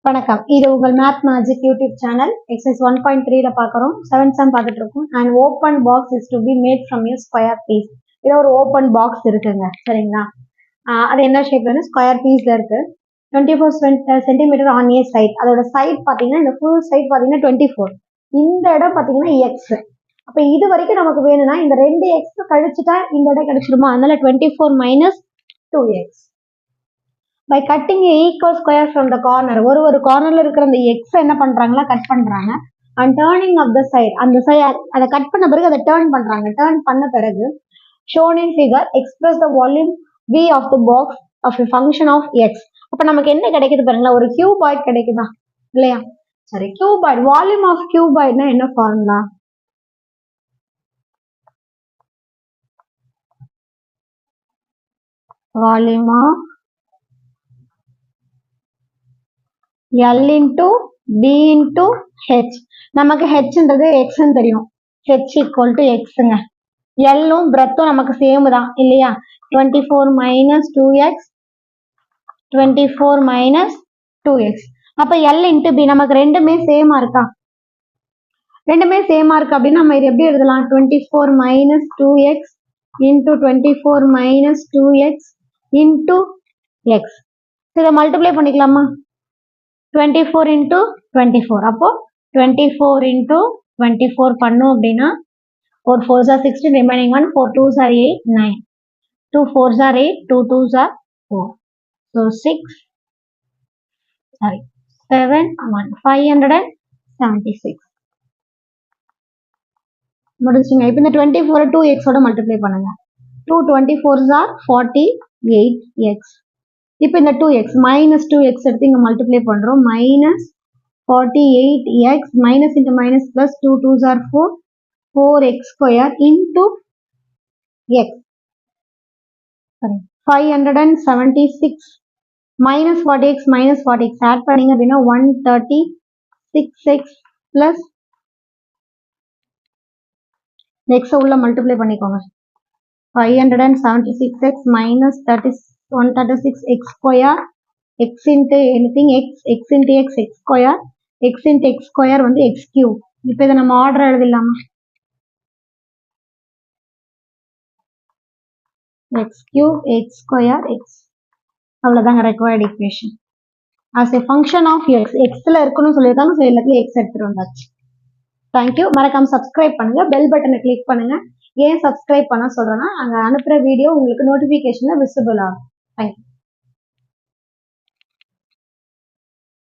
வணக்கம். இது உங்கள் math magic YouTube channel. Exercise 1.3ல பார்க்குறோம். 7 சம் பார்த்துட்டு இருக்கோம். And open box is to be made from you square piece. இது ஒரு ஓப்பன் பாக்ஸ் இருக்குங்க, சரிங்களா? அது என்ன ஷேப்ல ஸ்கொயர் பீஸ்ல இருக்கு. 24 சென்டிமீட்டர் ஆன் ஏ சைட். அதோட சைட் பார்த்தீங்கன்னா இந்த ஃபுல் சைட் பார்த்தீங்கன்னா 24. இந்த இடம் பார்த்தீங்கன்னா எக்ஸ். அப்போ இது வரைக்கும் நமக்கு வேணும்னா இந்த 2 எக்ஸ் கழிச்சுட்டா இந்த இடம் கிடைச்சிருமா? அதனால 24 minus 2x. By cutting a equal square from the corner, ஒரு கார்னர்ல இருக்கிற அந்த எக்ஸ் என்ன பண்றாங்களா கட் பண்றாங்க. And turning off the side, அந்த சைட் அதை கட் பண்ண பிறகு அதை டேர்ன் பண்றாங்க. டேர்ன் பண்ண பிறகு shown in figure express the volume v of the box of a function of x. அப்ப நமக்கு என்ன கிடைக்குது பாருங்களா, ஒரு கியூபாய்ட் கிடைக்குதா இல்லையா? சரி, கியூபாய்ட் வால்யூம் ஆஃப் கியூபாய்ட்னா என்ன formula? Volume of L into B into H. நமக்கு Hன்றது Xன்னு தெரியும். H equal to Xங்க. Lலும் பிரெத்தும் நமக்கு சேம் தான் இல்லையா? 24 minus 2x 24 minus 2x. அப்ப L into B நமக்கு ரெண்டுமே சேமா இருக்கா? ரெண்டுமே சேமா இருக்கு அப்படின்னா நம்ம இது எப்படி எழுதலாம்? 24 minus 2x into 24 minus 2x into x. இதை மல்டிப்ளை பண்ணிக்கலாமா? 24 into 24. அப்போ 24 into 24 பண்ணோம் அப்படின்னா 4 4s are 16, remaining 1, 4 2s are 8, 9. 2 4s are 8, 2 2s are 4. So 7, 1, 576. முடிச்சுங்க. இப்போ இந்த 24 2x ஓட மல்டிப்ளை பண்ணுங்க. 2 24s are 48x. இப்போ இந்த 2x மைனஸ் 2x எடுத்து இங்க மல்டிப்ளை பண்றோம். Minus 48x minus into minus plus 2 2s are 4, 4x square into x. சரி, 576 minus 40x minus 40x add பண்ணீங்க அப்படின்னா 136x பிளஸ் x உள்ள மல்டிப்ளை பண்ணிக்கோங்க. 576x minus 136x square x into anything x into x square x into x square வந்து x cube. இப்போ இதை நம்ம order எழுதிடலாமா? x cube x square x. அவ்வளோதாங்க required equation. As a function of x, xல இருக்கணும்னு சொல்லியிருக்காங்க. So எல்லாத்தையும் x எடுத்துட்டு வந்தாச்சு. தேங்க்யூ. மறக்காம சப்ஸ்கிரைப் பண்ணுங்க, பெல் பட்டனை கிளிக் பண்ணுங்க. ஏன் சப்ஸ்கிரைப் பண்ண சொல்றேன்னா அங்க அனுப்புற வீடியோ உங்களுக்கு நோட்டிபிகேஷன்ல விசிபிள் ஆகும். தேங்க்யூ.